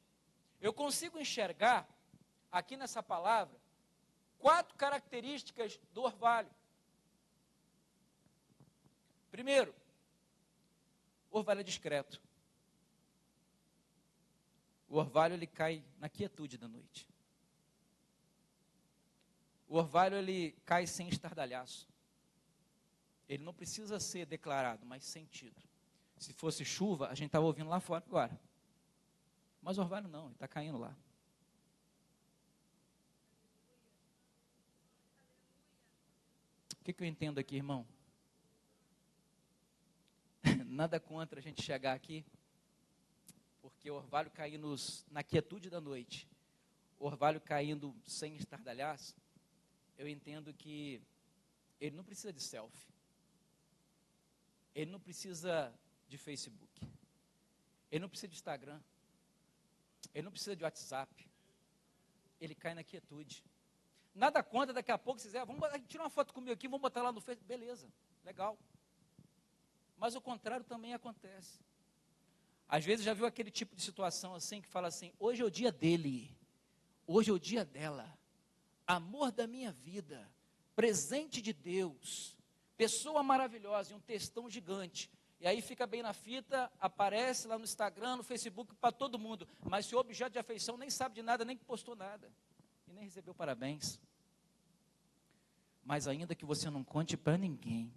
eu consigo enxergar, aqui nessa palavra, 4 características do orvalho. Primeiro, o orvalho é discreto. O orvalho ele cai na quietude da noite. O orvalho ele cai sem estardalhaço. Ele não precisa ser declarado, mas sentido. Se fosse chuva, a gente estava ouvindo lá fora agora. Mas o orvalho não, ele está caindo lá. O que eu entendo aqui, irmão? Nada contra a gente chegar aqui, porque o orvalho caindo na quietude da noite, o orvalho caindo sem estardalhaço, eu entendo que ele não precisa de selfie, ele não precisa de Facebook, ele não precisa de Instagram, ele não precisa de WhatsApp, ele cai na quietude. Nada contra, daqui a pouco, vocês vamos tirar uma foto comigo aqui, vamos botar lá no Facebook, beleza, legal. Mas o contrário também acontece. Às vezes já viu aquele tipo de situação assim, que fala assim, hoje é o dia dele, hoje é o dia dela, amor da minha vida, presente de Deus, pessoa maravilhosa, e um textão gigante, e aí fica bem na fita, aparece lá no Instagram, no Facebook, para todo mundo, mas se o objeto de afeição nem sabe de nada, nem postou nada, e nem recebeu parabéns. Mas ainda que você não conte para ninguém,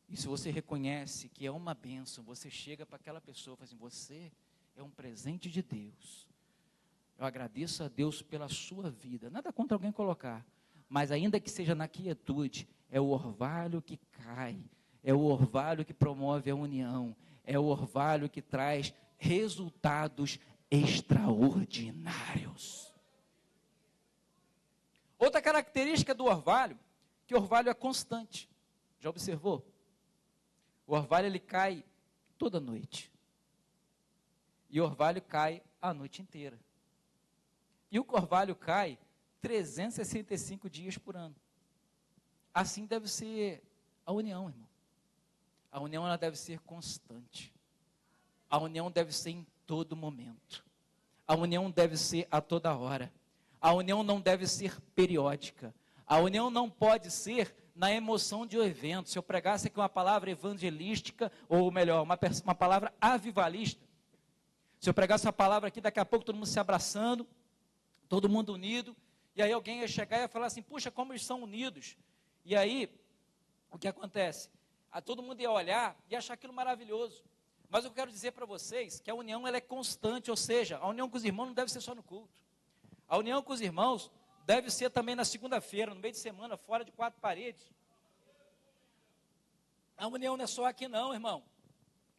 e se você reconhece que é uma bênção, você chega para aquela pessoa e fala assim, você é um presente de Deus. Eu agradeço a Deus pela sua vida. Nada contra alguém colocar, mas ainda que seja na quietude, é o orvalho que cai, é o orvalho que promove a união, é o orvalho que traz resultados extraordinários. Outra característica do orvalho, que o orvalho é constante. Já observou? O orvalho ele cai toda noite. E o orvalho cai a noite inteira. E o orvalho cai 365 dias por ano. Assim deve ser a união, irmão. A união ela deve ser constante. A união deve ser em todo momento. A união deve ser a toda hora. A união não deve ser periódica. A união não pode ser na emoção de um evento. Se eu pregasse aqui uma palavra evangelística, ou melhor, uma palavra avivalista, se eu pregasse uma palavra aqui, daqui a pouco todo mundo se abraçando, todo mundo unido, e aí alguém ia chegar e ia falar assim, puxa, como eles são unidos. E aí, o que acontece? Todo mundo ia olhar e achar aquilo maravilhoso. Mas eu quero dizer para vocês que a união ela é constante, ou seja, a união com os irmãos não deve ser só no culto. A união com os irmãos deve ser também na segunda-feira, no meio de semana, fora de 4 paredes. A união não é só aqui não, irmão.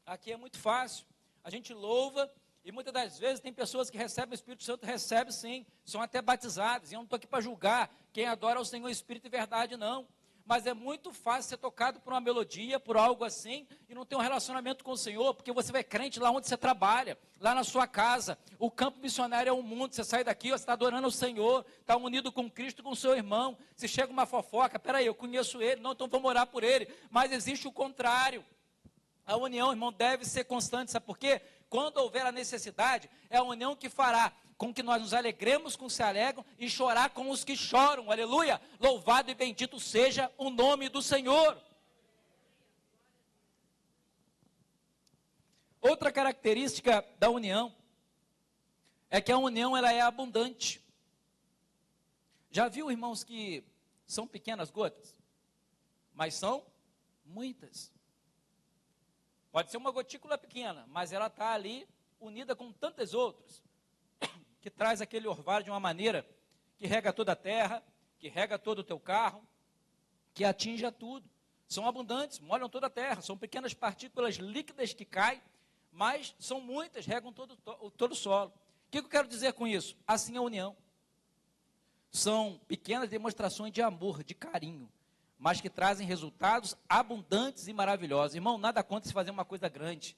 Aqui é muito fácil. A gente louva e muitas das vezes tem pessoas que recebem o Espírito Santo, recebem sim, são até batizadas. E eu não estou aqui para julgar quem adora o Senhor Espírito e verdade, não. mas é muito fácil ser tocado por uma melodia, por algo assim, e não ter um relacionamento com o Senhor, porque você vai crente lá onde você trabalha, lá na sua casa. O campo missionário é o mundo, você sai daqui, você está adorando o Senhor, está unido com Cristo, com o seu irmão. Se chega uma fofoca, peraí, eu conheço ele, não, então vamos orar por ele. Mas existe o contrário. A união, irmão, deve ser constante, sabe por quê? Quando houver a necessidade, é a união que fará com que nós nos alegremos com os que se alegram e chorar com os que choram, aleluia, louvado e bendito seja o nome do Senhor. Outra característica da união, é que a união ela é abundante. Já viu, irmãos, que são pequenas gotas, mas são muitas. Pode ser uma gotícula pequena, mas ela está ali unida com tantas outras, que traz aquele orvalho de uma maneira que rega toda a terra, que rega todo o teu carro, que atinge a tudo. São abundantes, molham toda a terra, são pequenas partículas líquidas que caem, mas são muitas, regam todo o solo. O que eu quero dizer com isso? Assim é a união. São pequenas demonstrações de amor, de carinho, mas que trazem resultados abundantes e maravilhosos. Irmão, nada contra se fazer uma coisa grande,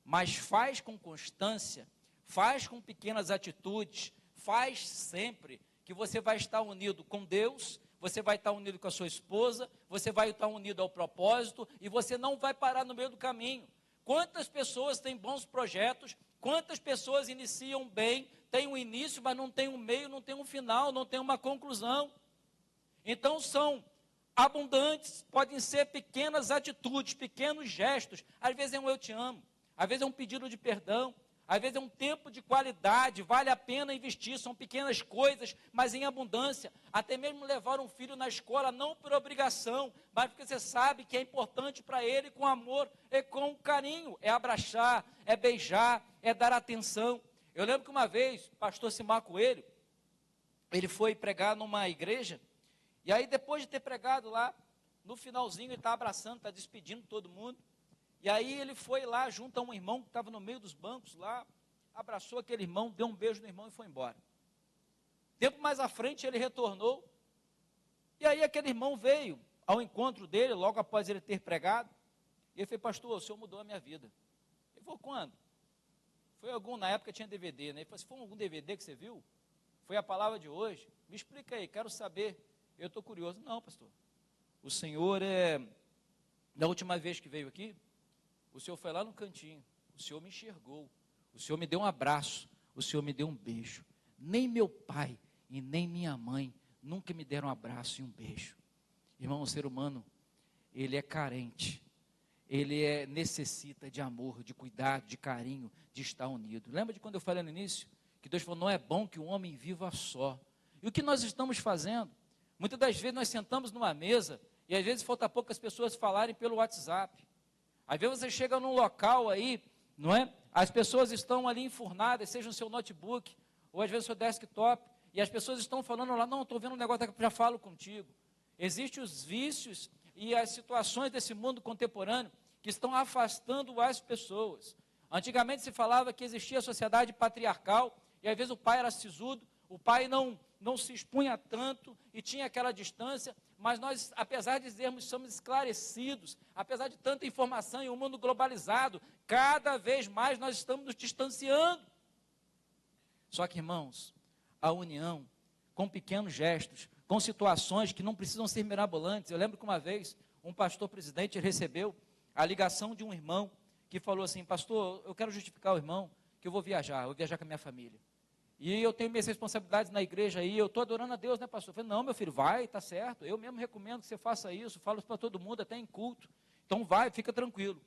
mas faz com constância, faz com pequenas atitudes, faz sempre, que você vai estar unido com Deus, você vai estar unido com a sua esposa, você vai estar unido ao propósito, e você não vai parar no meio do caminho. Quantas pessoas têm bons projetos, quantas pessoas iniciam bem, tem um início, mas não tem um meio, não tem um final, não tem uma conclusão. Então são abundantes, podem ser pequenas atitudes, pequenos gestos. Às vezes é um eu te amo, às vezes é um pedido de perdão, às vezes é um tempo de qualidade, vale a pena investir, são pequenas coisas, mas em abundância. Até mesmo levar um filho na escola, não por obrigação, mas porque você sabe que é importante para ele, com amor e com carinho. É abraçar, é beijar, é dar atenção. Eu lembro que uma vez, pastor Simar Coelho, ele foi pregar numa igreja, e aí depois de ter pregado lá, no finalzinho ele está abraçando, está despedindo todo mundo. E aí ele foi lá junto a um irmão que estava no meio dos bancos lá, abraçou aquele irmão, deu um beijo no irmão e foi embora. Tempo mais à frente ele retornou, e aí aquele irmão veio ao encontro dele, logo após ele ter pregado, e ele falou: pastor, o senhor mudou a minha vida. Ele falou: quando? Foi na época tinha DVD, né? Ele falou: foi algum DVD que você viu? Foi a palavra de hoje? Me explica aí, quero saber, eu estou curioso. Não, pastor, o senhor da última vez que veio aqui, o senhor foi lá no cantinho, o senhor me enxergou, o senhor me deu um abraço, o senhor me deu um beijo. Nem meu pai e nem minha mãe nunca me deram um abraço e um beijo. Irmão, o ser humano, ele é carente, ele necessita de amor, de cuidado, de carinho, de estar unido. Lembra de quando eu falei no início? Que Deus falou: não é bom que o homem viva só. E o que nós estamos fazendo? Muitas das vezes nós sentamos numa mesa, e às vezes falta pouco as pessoas falarem pelo WhatsApp. Às vezes você chega num local aí, não é? As pessoas estão ali enfurnadas, seja no seu notebook, ou às vezes no seu desktop, e as pessoas estão falando lá: não, estou vendo um negócio que já falo contigo. Existem os vícios e as situações desse mundo contemporâneo que estão afastando as pessoas. Antigamente se falava que existia a sociedade patriarcal, e às vezes o pai era sisudo, o pai não se expunha tanto e tinha aquela distância, mas nós, apesar de dizermos que somos esclarecidos, apesar de tanta informação e um mundo globalizado, cada vez mais nós estamos nos distanciando. Só que, irmãos, a união, com pequenos gestos, com situações que não precisam ser mirabolantes. Eu lembro que uma vez, um pastor presidente recebeu a ligação de um irmão, que falou assim: pastor, eu quero justificar o irmão, que eu vou viajar com a minha família. E eu tenho minhas responsabilidades na igreja aí, eu estou adorando a Deus, né, pastor? Eu falei: não, meu filho, vai, está certo, eu mesmo recomendo que você faça isso, falo para todo mundo, até em culto, então vai, fica tranquilo.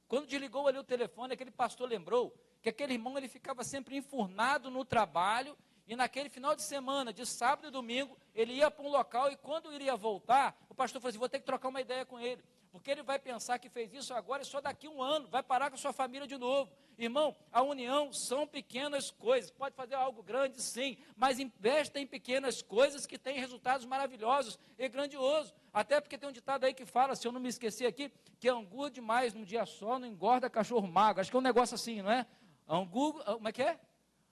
Quando desligou ali o telefone, aquele pastor lembrou que aquele irmão, ele ficava sempre enfurnado no trabalho, e naquele final de semana, de sábado e domingo, ele ia para um local, e quando iria voltar, o pastor falou assim: vou ter que trocar uma ideia com ele, porque ele vai pensar que fez isso agora e só daqui a um ano, vai parar com a sua família de novo. Irmão, a união são pequenas coisas, pode fazer algo grande sim, mas investa em pequenas coisas que têm resultados maravilhosos e grandiosos. Até porque tem um ditado aí que fala, se eu não me esqueci aqui, que angu demais num dia só não engorda cachorro magro. Acho que é um negócio assim, não é? Como é que é?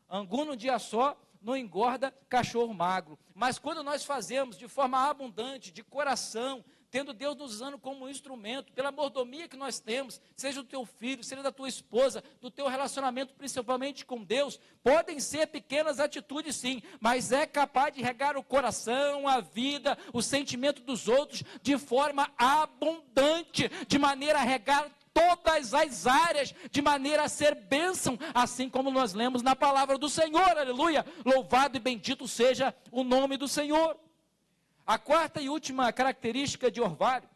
Angu num dia só não engorda cachorro magro. Mas quando nós fazemos de forma abundante, de coração, tendo Deus nos usando como um instrumento, pela mordomia que nós temos, seja do teu filho, seja da tua esposa, do teu relacionamento principalmente com Deus, podem ser pequenas atitudes sim, mas é capaz de regar o coração, a vida, o sentimento dos outros, de forma abundante, de maneira a regar todas as áreas, de maneira a ser bênção, assim como nós lemos na palavra do Senhor, aleluia, louvado e bendito seja o nome do Senhor. A quarta e última característica de orvalho,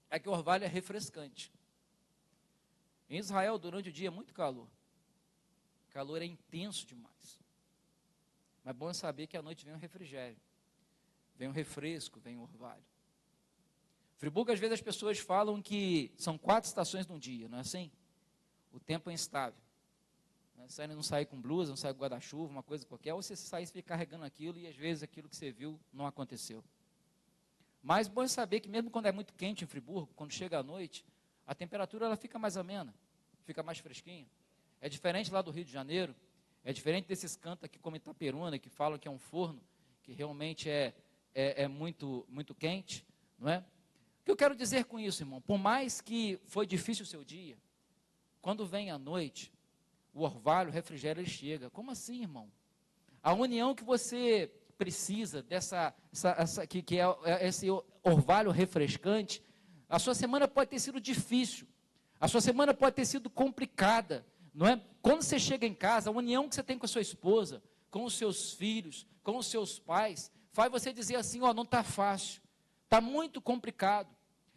é que o orvalho é refrescante. Em Israel, durante o dia, é muito calor, o calor é intenso demais, mas é bom saber que à noite vem um refrigério, vem um refresco, vem um orvalho. Friburgo, às vezes as pessoas falam que são 4 estações num dia, não é assim? O tempo é instável. Você não sai com blusa, não sai com guarda-chuva, uma coisa qualquer, ou você sai e fica carregando aquilo e às vezes aquilo que você viu não aconteceu. Mas bom é saber que mesmo quando é muito quente em Friburgo, quando chega à noite, a temperatura ela fica mais amena, fica mais fresquinha. É diferente lá do Rio de Janeiro, é diferente desses cantos aqui como Itaperuna, que falam que é um forno, que realmente é muito, muito quente, não é? O que eu quero dizer com isso, irmão? Por mais que foi difícil o seu dia, quando vem a noite, o orvalho, o refrigério, ele chega. Como assim, irmão? A união que você precisa, que é esse orvalho refrescante, a sua semana pode ter sido difícil, a sua semana pode ter sido complicada, não é? Quando você chega em casa, a união que você tem com a sua esposa, com os seus filhos, com os seus pais, faz você dizer assim, ó, não está fácil. Está muito complicado,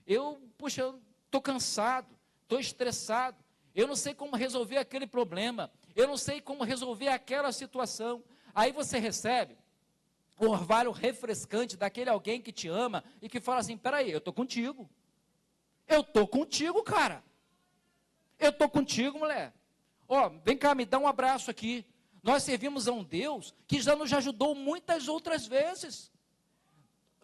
estou cansado, estou estressado, eu não sei como resolver aquele problema, eu não sei como resolver aquela situação. Aí você recebe o orvalho refrescante daquele alguém que te ama e que fala assim, peraí, eu estou contigo, cara, eu estou contigo, mulher, ó, vem cá, me dá um abraço aqui. Nós servimos a um Deus que já nos ajudou muitas outras vezes.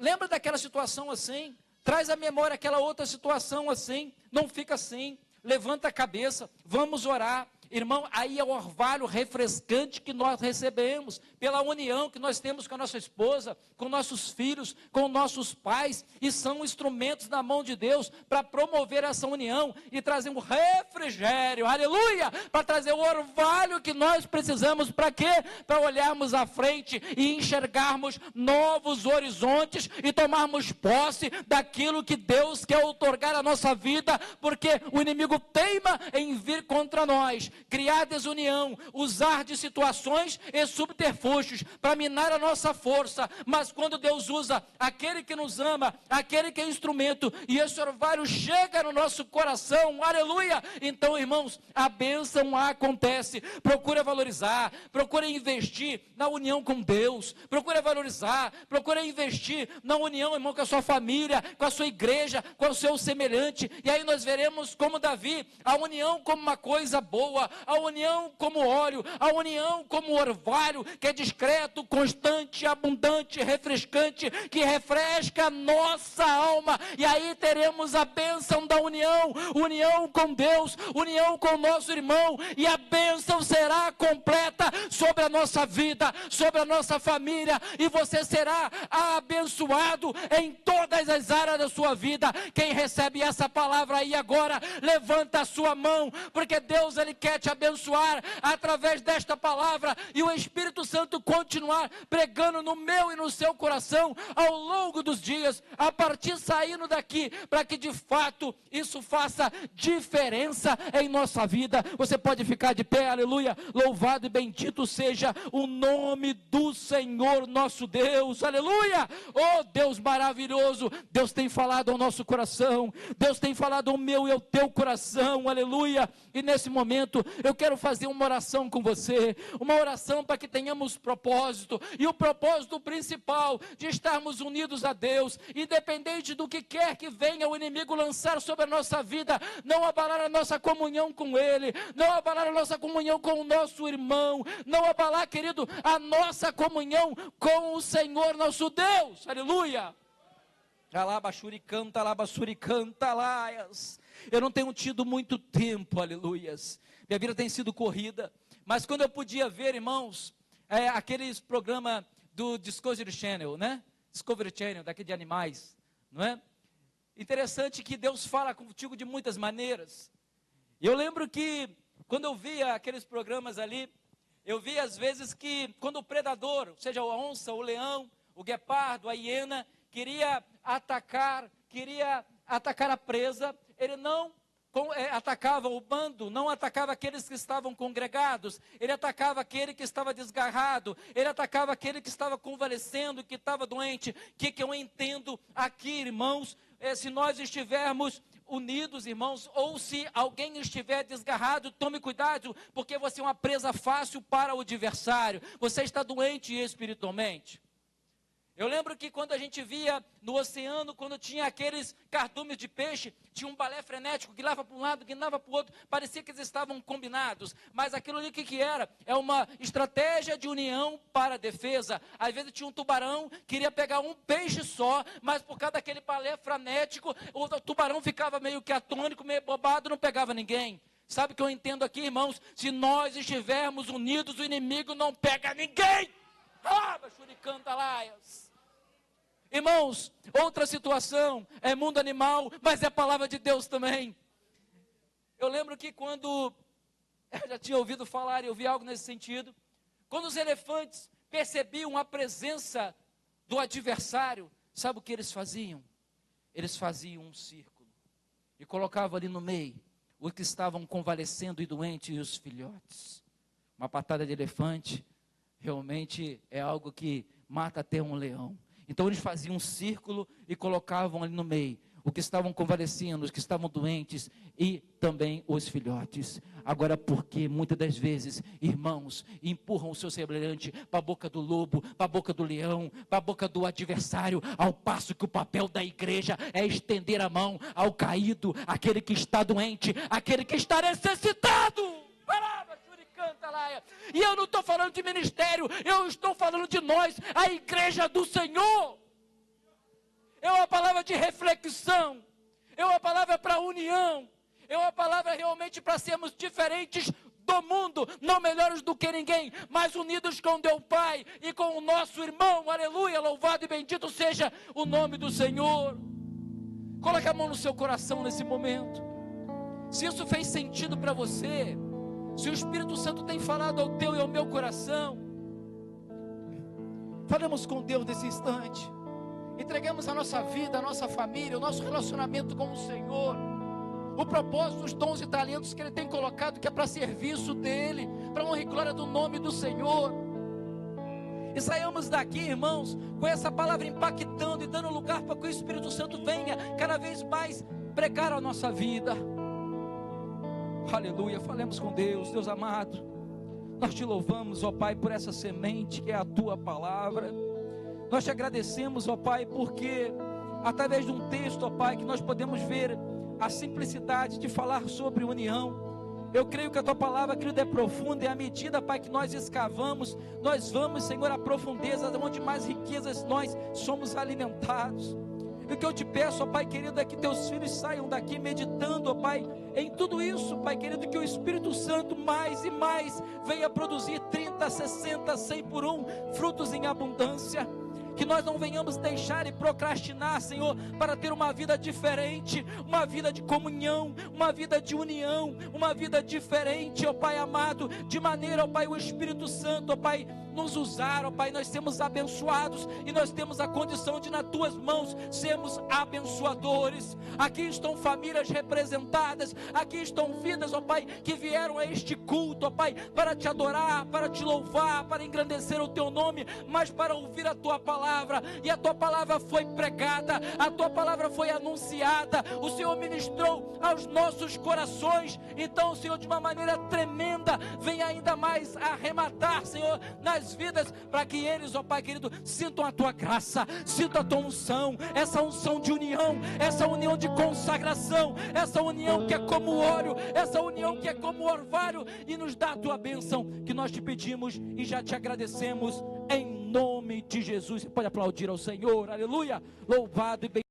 Lembra daquela situação assim? Traz à memória aquela outra situação assim. Não fica assim. Levanta a cabeça. Vamos orar. Irmão, aí é o orvalho refrescante que nós recebemos, pela união que nós temos com a nossa esposa, com nossos filhos, com nossos pais, e são instrumentos na mão de Deus, para promover essa união, e trazer um refrigério, aleluia, para trazer o orvalho que nós precisamos, para quê? Para olharmos à frente, e enxergarmos novos horizontes, e tomarmos posse daquilo que Deus quer outorgar à nossa vida, porque o inimigo teima em vir contra nós, criar desunião, usar de situações e subterfúgios para minar a nossa força. Mas quando Deus usa aquele que nos ama, aquele que é instrumento, e esse orvalho chega no nosso coração, aleluia, então, irmãos, a bênção acontece. Procura valorizar, procura investir na união com Deus, procura valorizar, procura investir na união, irmão, com a sua família, com a sua igreja, com o seu semelhante, e aí nós veremos como Davi, a união como uma coisa boa, a união como óleo, a união como orvalho, que é discreto, constante, abundante, refrescante, que refresca a nossa alma, e aí teremos a bênção da união, união com Deus, união com o nosso irmão, e a bênção será completa sobre a nossa vida, sobre a nossa família, e você será abençoado em todas as áreas da sua vida. Quem recebe essa palavra aí agora, levanta a sua mão, porque Deus, Ele quer te abençoar através desta palavra, e o Espírito Santo continuar pregando no meu e no seu coração ao longo dos dias, a partir saindo daqui, para que de fato isso faça diferença em nossa vida. Você pode ficar de pé, aleluia, louvado e bendito seja o nome do Senhor nosso Deus, aleluia. Oh Deus maravilhoso, Deus tem falado ao nosso coração, Deus tem falado ao meu e ao teu coração, aleluia. E nesse momento eu quero fazer uma oração com você, uma oração para que tenhamos propósito, e o propósito principal de estarmos unidos a Deus, independente do que quer que venha o inimigo lançar sobre a nossa vida, não abalar a nossa comunhão com Ele, não abalar a nossa comunhão com o nosso irmão, não abalar, querido, a nossa comunhão com o Senhor nosso Deus, aleluia. Eu não tenho tido muito tempo, aleluias, minha vida tem sido corrida, mas quando eu podia ver, irmãos, aqueles programas do Discovery Channel, né? Discovery Channel, daqui de animais, não é? interessante que Deus fala contigo de muitas maneiras. E eu lembro que, quando eu via aqueles programas ali, eu via às vezes que, quando o predador, seja a onça, o leão, o guepardo, a hiena, queria atacar a presa, ele não atacava o bando, não atacava aqueles que estavam congregados, ele atacava aquele que estava desgarrado, ele atacava aquele que estava convalescendo, que estava doente. O que eu entendo aqui, irmãos, se nós estivermos unidos, irmãos, ou se alguém estiver desgarrado, tome cuidado, porque você é uma presa fácil para o adversário, você está doente espiritualmente. Eu lembro que quando a gente via no oceano, quando tinha aqueles cardumes de peixe, tinha um balé frenético, guinava para um lado, guinava para o outro, parecia que eles estavam combinados, mas aquilo ali o que era? É uma estratégia de união para a defesa. Às vezes tinha um tubarão, queria pegar um peixe só, mas por causa daquele balé frenético, o tubarão ficava meio que atônico, meio bobado, não pegava ninguém. Sabe o que eu entendo aqui, irmãos? Se nós estivermos unidos, o inimigo não pega ninguém. Irmãos, outra situação, é mundo animal, mas é palavra de Deus também. Eu lembro que quando, eu já tinha ouvido falar, e eu vi algo nesse sentido, quando os elefantes percebiam a presença do adversário, sabe o que eles faziam? Eles faziam um círculo, e colocavam ali no meio, os que estavam convalescendo e doentes e os filhotes. Uma patada de elefante, realmente é algo que mata até um leão. Então eles faziam um círculo e colocavam ali no meio os que estavam convalescendo, os que estavam doentes e também os filhotes. Agora, porque muitas das vezes, irmãos, empurram o seu semelhante para a boca do lobo, para a boca do leão, para a boca do adversário, ao passo que o papel da igreja é estender a mão ao caído, aquele que está doente, aquele que está necessitado. E eu não estou falando de ministério, eu estou falando de nós, a igreja do Senhor. É uma palavra de reflexão, é uma palavra para união, é uma palavra realmente para sermos diferentes do mundo, não melhores do que ninguém, mas unidos com Deus Pai e com o nosso irmão. Aleluia, louvado e bendito seja o nome do Senhor. Coloque a mão no seu coração nesse momento. Se isso fez sentido para você, se o Espírito Santo tem falado ao teu e ao meu coração, falamos com Deus nesse instante, entreguemos a nossa vida, a nossa família, o nosso relacionamento com o Senhor, o propósito, os dons e talentos que Ele tem colocado, que é para serviço dEle, para honra e glória do nome do Senhor. E saiamos daqui, irmãos, com essa palavra impactando e dando lugar para que o Espírito Santo venha cada vez mais pregar a nossa vida. Aleluia, falemos com Deus. Deus amado, nós te louvamos, ó Pai, por essa semente que é a tua palavra. Nós te agradecemos, ó Pai, porque através de um texto, ó Pai, que nós podemos ver a simplicidade de falar sobre união. Eu creio que a tua palavra, querido, é profunda, e à medida, Pai, que nós escavamos, nós vamos, Senhor, à profundeza, onde mais riquezas nós somos alimentados. E o que eu te peço, ó Pai querido, é que teus filhos saiam daqui meditando, ó Pai, em tudo isso, Pai querido, que o Espírito Santo mais e mais venha produzir 30, 60, 100 por um, frutos em abundância. Que nós não venhamos deixar e procrastinar, Senhor, para ter uma vida diferente, uma vida de comunhão, uma vida de união, uma vida diferente, ó Pai amado, de maneira, ó Pai, o Espírito Santo, ó Pai, nos usar, ó Pai, nós sermos abençoados e nós temos a condição de nas tuas mãos sermos abençoadores. Aqui estão famílias representadas, aqui estão vidas, ó Pai, que vieram a este culto, ó Pai, para te adorar, para te louvar, para engrandecer o teu nome, mas para ouvir a tua palavra. E a tua palavra foi pregada, a tua palavra foi anunciada, o Senhor ministrou aos nossos corações. Então, Senhor, de uma maneira tremenda, vem ainda mais arrematar, Senhor, nas vidas, para que eles, ó Pai querido, sintam a tua graça, sintam a tua unção, essa unção de união, essa união de consagração, essa união que é como o óleo, essa união que é como o orvalho, e nos dá a tua bênção, que nós te pedimos e já te agradecemos, em nome de Jesus. Você pode aplaudir ao Senhor, aleluia, louvado e bendito.